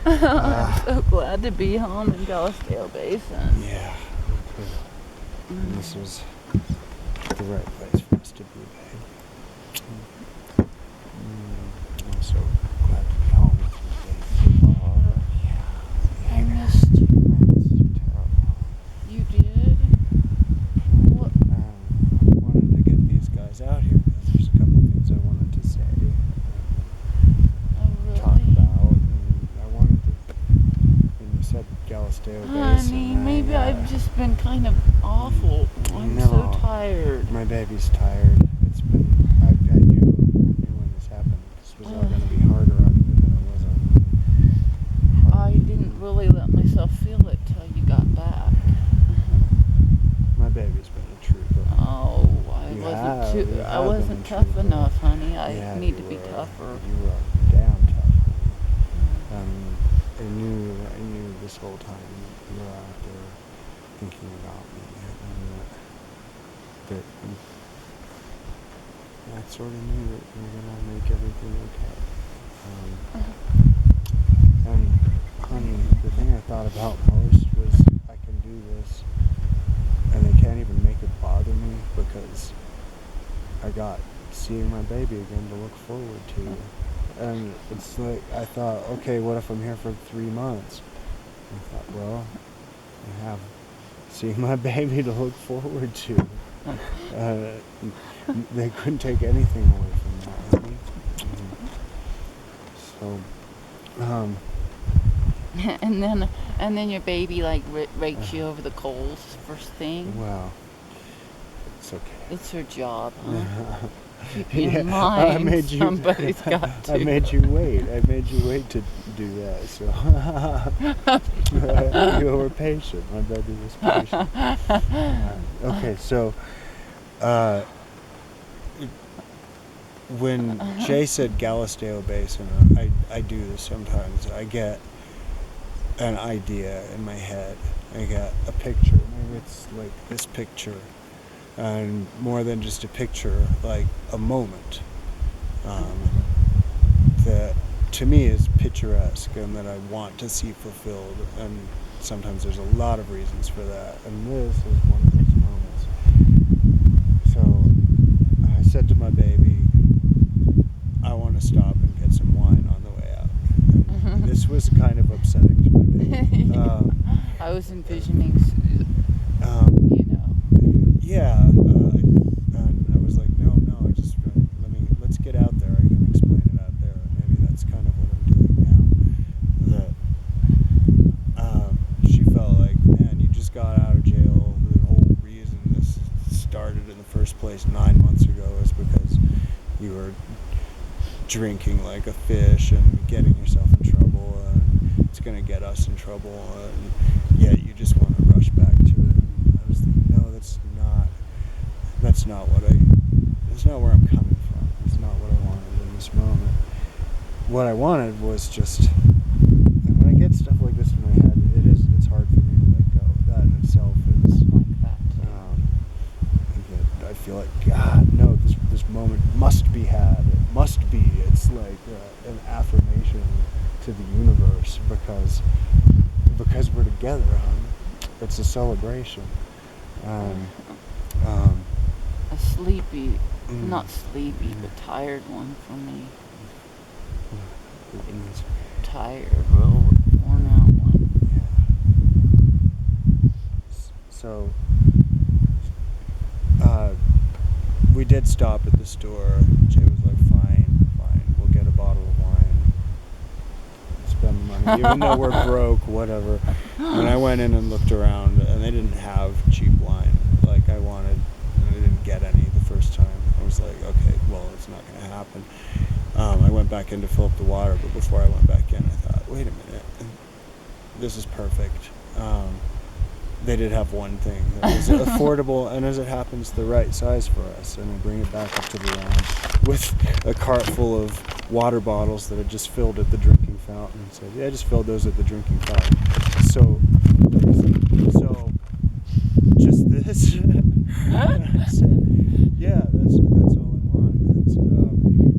I'm so glad to be home in Galisteo Basin. Yeah, me too. And this was the right place for us to be, babe. I'm so glad to be home with you, babe. I missed you. I missed you terrible. You did? What? I wanted to get these guys out here because there's a couple of things I wanted to say. Oh, really? Talk about. And I wanted to. When you said Galisteo Basin, Honey, maybe I've just been kind of awful. I'm so tired. My baby's tired. It's been. I knew when this happened. This was all going to be harder on you than it was on me. I didn't really let myself feel it till you got back. My baby's been a trooper. Oh, I You wasn't have been a tough trooper. enough, honey. I Yeah, need you to be were. tougher. You were damn tough. I knew this whole time you were out there thinking about me, and that I sort of knew that you were gonna make everything okay. And honey, the thing I thought about most was I can do this, and they can't even make it bother me because I got seeing my baby again to look forward to. And it's like, I thought, okay, what if I'm here for 3 months? I thought, well, I have seeing my baby to look forward to. They couldn't take anything away from that, honey. So, and then your baby like rakes you over the coals first thing. well, it's okay. It's her job, huh? Keep Yeah, in mind, I made you. somebody's got to. I made you wait. I made you wait to do that. So you were patient. My baby was patient. Okay, so when Jay said Galisteo Basin, I do this sometimes. I get an idea in my head. I get a picture. Maybe it's like this picture. And more than just a picture, like a moment that to me is picturesque and that I want to see fulfilled. And sometimes there's a lot of reasons for that. And this is one of those moments. So I said to my baby, I want to stop and get some wine on the way out. And this was kind of upsetting to my baby. I was envisioning, Yeah, and I was like, no, let's get out there. I can explain it out there. Maybe that's kind of what I'm doing now. That she felt like, man, you just got out of jail. The whole reason this started in the first place 9 months ago is because you were drinking like a fish and getting yourself in trouble, and it's going to get us in trouble, and yet you just want to rush back to it. And I was thinking, no, that's not where I'm coming from. It's not what I wanted in this moment. What I wanted was just, and when I get stuff like this in my head, it's hard for me to let go. That in itself is, I feel like, God, no, this moment must be had. It must be. It's like an affirmation to the universe because we're together, hon. It's a celebration. a sleepy, not sleepy, but tired one for me. Tired, real worn out one. Yeah. So, we did stop at the store. Jay was like, fine, we'll get a bottle of wine. Spend the money, even though we're broke, whatever. And I went in and looked around, and they didn't have cheap wine like I wanted, and I didn't get any the first time. I was like, okay, well, it's not going to happen. I went back in to fill up the water, but before I went back in, I thought, wait a minute, this is perfect. They did have one thing that was affordable, and as it happens, the right size for us. And I bring it back up to the lounge with a cart full of water bottles that I just filled at the drinking fountain. And said, yeah, I just filled those at the drinking fountain. So just this. I said, yeah, that's all I want.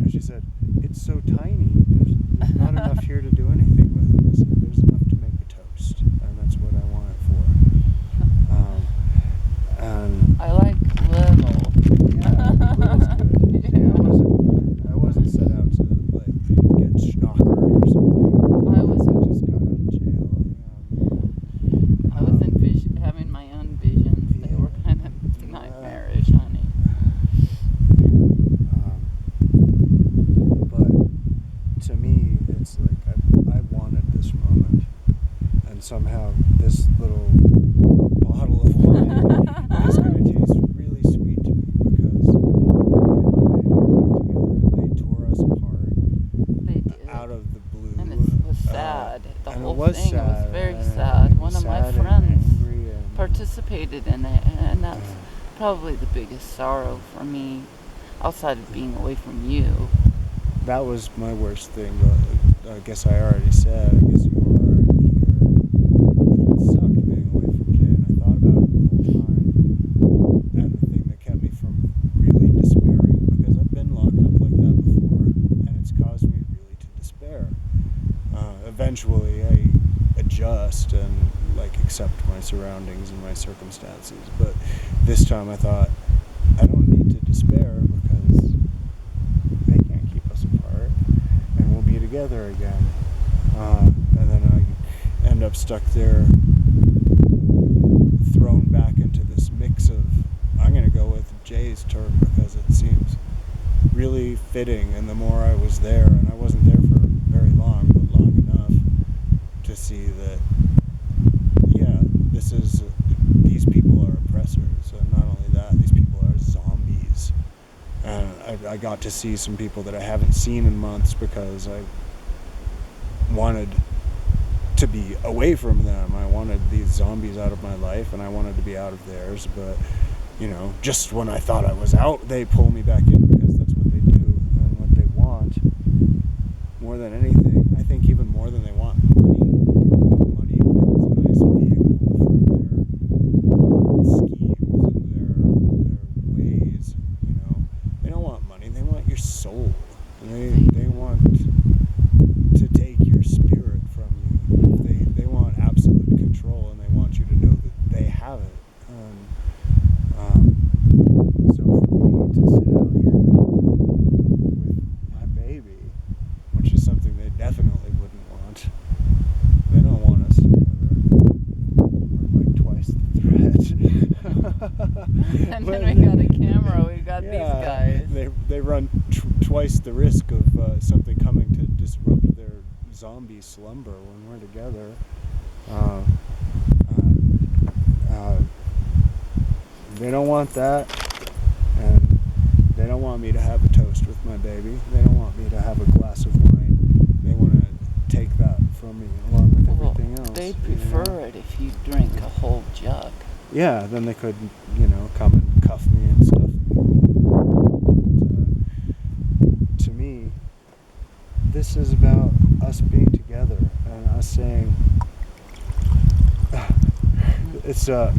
And she said, it's so tiny. There's not enough here to do anything with it. I said, have this little bottle of wine that's going to taste really sweet to me because me and my baby are back together. They tore us apart They did. out of the blue. And it was sad. The and whole it was thing sad, was very and it sad. made me One of my sad and friends angry and, participated in it, and that's probably the biggest sorrow for me, outside of being away from you. that was my worst thing, but I guess I already said, I guess you were already here, that it sucked being away from Jay, and I thought about it the whole time, and the thing that kept me from really despairing, because I've been locked up like that before, and it's caused me really to despair. Eventually I adjust and like accept my surroundings and my circumstances, but this time I thought, I don't need to despair because they can't keep us apart, and we'll be together again. And then I end up stuck there, thrown back into this mix of, I'm going to go with Jay's term because it seems really fitting, and the more I was there, and I wasn't there for very long, but long enough to see that, yeah, these people are oppressors, and not only that, these people are zombies. And I got to see some people that I haven't seen in months because I wanted to be away from them. I wanted these zombies out of my life, and I wanted to be out of theirs, but, just when I thought I was out, they pull me back in because that's what they do, and what they want, more than anything, I think even more than they want money. Money becomes a nice vehicle for their schemes and their ways, They don't want money, they want your soul. They want to take your spirit from you. They want absolute control, and they want you to know that they have it. So for me to sit out here with my baby, which is something they definitely wouldn't want. They don't want us together. We're like twice the threat. And then we got a camera, we got these guys. They run twice the risk of something coming to disrupt their zombie slumber when we're together. They don't want that, and they don't want me to have a toast with my baby. They don't want me to have a glass of wine. They want to take that from me along with everything else. They'd prefer it if you drink a whole jug. Yeah, then they could, come and cuff me and stuff. But, to me, this is about us being together and us saying, it's a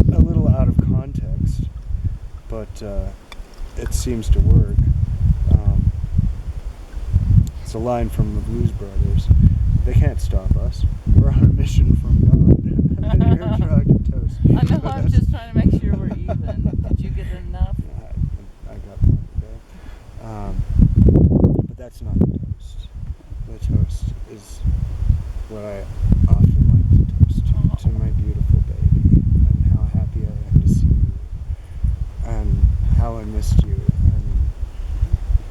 little out of context, but it seems to work. It's a line from the Blues Brothers. They can't stop us. We're on a mission from God. You're dragged to toast. I know, I'm just trying to make sure we're even. Did you get enough? I got one today. But that's not the toast. The toast is what I often like to toast to my beautiful baby, and how happy I am to see you, and how I missed you, and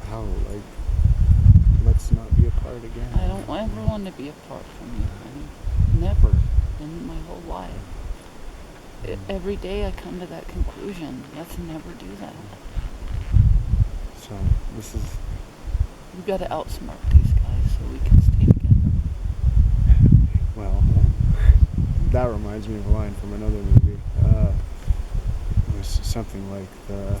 how, let's not be apart again. I don't ever want to be apart from you, honey. Never. In my whole life. Every day I come to that conclusion. Let's never do that. So, this is... We've got to outsmart these guys so we can stay together. Well, that reminds me of a line from another movie. It was something like the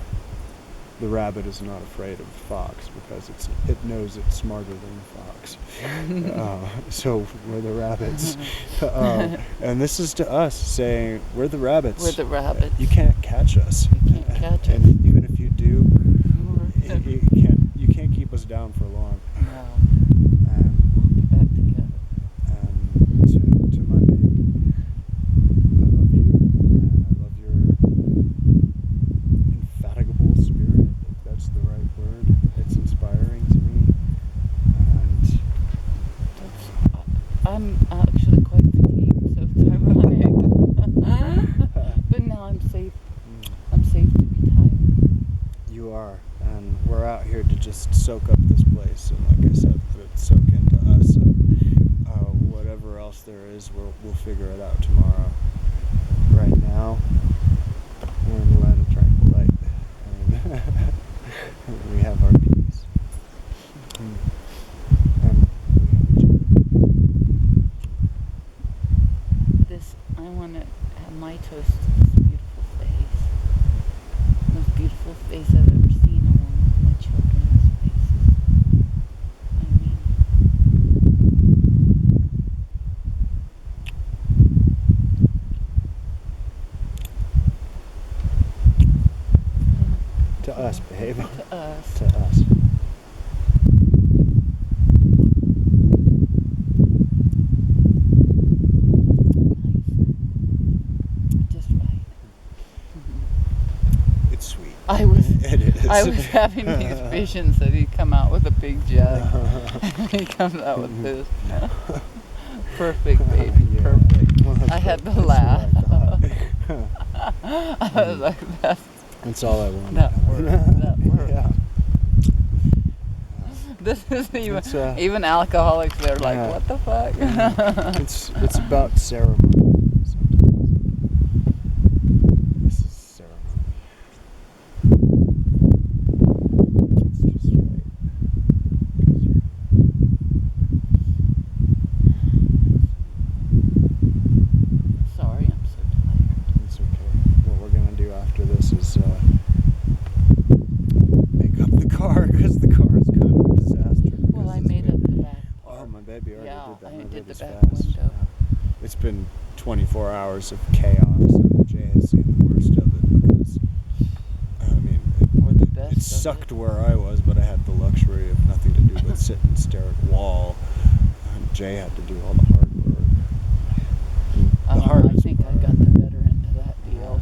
rabbit is not afraid of the fox because it knows it's smarter than the fox. So we're the rabbits. And this is to us saying, we're the rabbits. We're the rabbits. You can't catch us. You can't catch us. And even if you do, you can't keep us down for long. No. We'll be back together. And to my baby, I love you, and I love your indefatigable spirit, if that's the right word. It's inspiring to me, and I'm actually quite fatigued, so it's ironic. But now I'm safe. I'm safe to be tired. you are, and we're out here to just soak up this place, and like I said, let it soak into us, whatever there is, we'll figure it out tomorrow. Right now, we're in the land of Tranquil light, and we have our peace. And we have each other. I want to have my toast to this beautiful face. Most beautiful face I've ever seen, along with my children's faces. I mean To us, babe. to us. To us. Just right. It's sweet. It is. I was having these visions that he'd come out with a big jug. He comes out with this. Perfect, baby, Yeah. perfect. Well, I had to that's what laugh. I thought. I was like, That's all I wanted. that works. That works. Yeah. This is even It's, even alcoholics. They're like, yeah. what the fuck? It's about ceremony sometimes. This is ceremony. It's just right. Sorry, I'm so tired. It's okay. What we're gonna do after this is make up the car, because the car is kind of a disaster. Well, I because it's made been- up the back part. Oh, my baby already Yeah, did that. I My did the baby's back fast. window. Yeah. It's been 24 hours of chaos, and Jay has seen the worst of it because, I mean, Or the best it of sucked it. where I was, but I had the luxury of nothing to do but sit and stare at a wall. And Jay had to do all the hard work. And I the don't know, I hardest think I part- got the better end of that deal.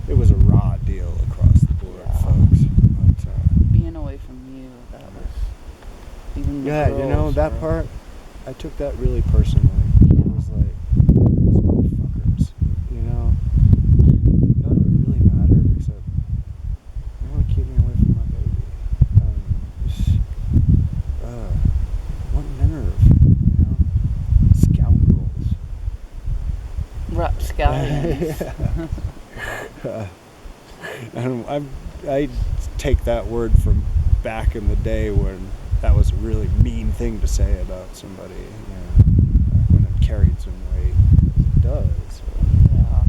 It was a raw deal across the board, Yeah. folks. But, Being away from you, that was even the yeah, you know, girls that were- part, I took that really personally. Yeah. I was like, these motherfuckers, you know? None of it really mattered except they want to keep me away from my baby. What nerve, you know? Scoundrels. Rapscallions. And I take that word from back in the day when that was a really mean thing to say about somebody, you know, back when it carried some weight, as it does. Yeah.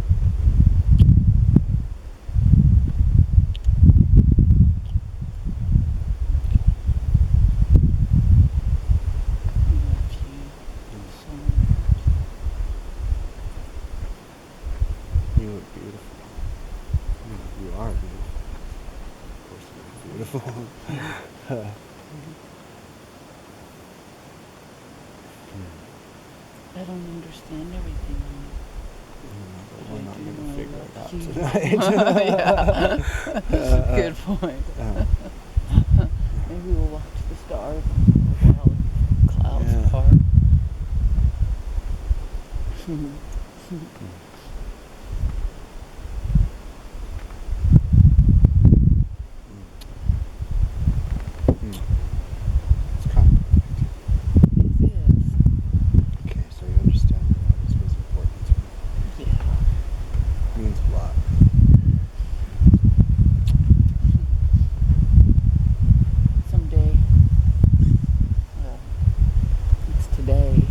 We love you so much. You look beautiful. You are beautiful. Of course you look beautiful. I don't understand everything. But we're not I do going to figure love it out you. tonight. Yeah. Good point. Maybe we'll watch the stars while the clouds Yeah. part. It's kind of perfect. It is. Okay, so you understand why this was important to me. Yeah. It means a lot. Someday, well, it's today,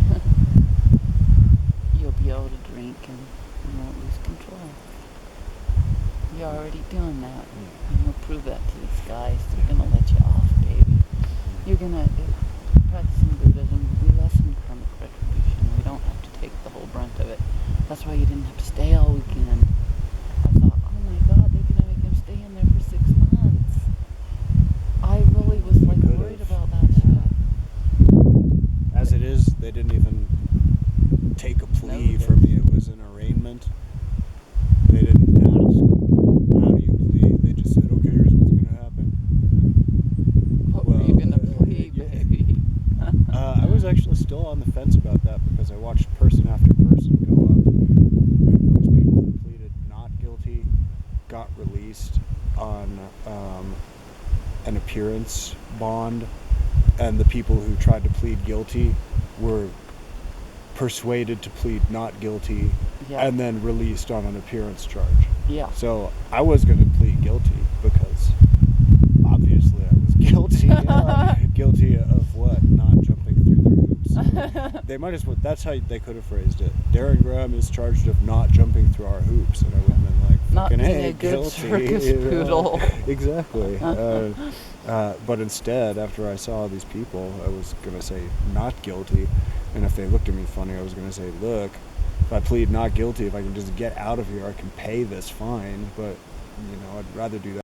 you'll be able to drink and you won't lose control. You're already doing that. And you'll prove that to these guys. They're going to let you off, baby. You're going to, practicing Buddhism, we lessen karmic retribution. We don't have to take the whole brunt of it. That's why you didn't have to stay all weekend. I thought, oh my God, they're going to make him stay in there for 6 months. I really was They like could've. worried about that Yeah. shit. As it is, they didn't even take a plea No, from me. It was an arraignment. They didn't ask, how do you plead? They just said, okay, here's what's going to happen. What were you going to plead, yeah. baby? I was actually still on the fence about that because I watched person after person go up. And those people who pleaded not guilty got released on an appearance bond, and the people who tried to plead guilty were persuaded to plead not guilty Yeah. and then released on an appearance charge. Yeah. So I was going to plead guilty because obviously I was guilty. Guilty of what? Not jumping through their hoops. So they might as well. That's how they could have phrased it. Darren Graham is charged of not jumping through our hoops, and I would have been like, Not fucking being hey, a good guilty. circus poodle. Exactly. But instead, after I saw these people, I was going to say not guilty. And if they looked at me funny, I was going to say, look, if I plead not guilty, if I can just get out of here, I can pay this fine. But, I'd rather do that.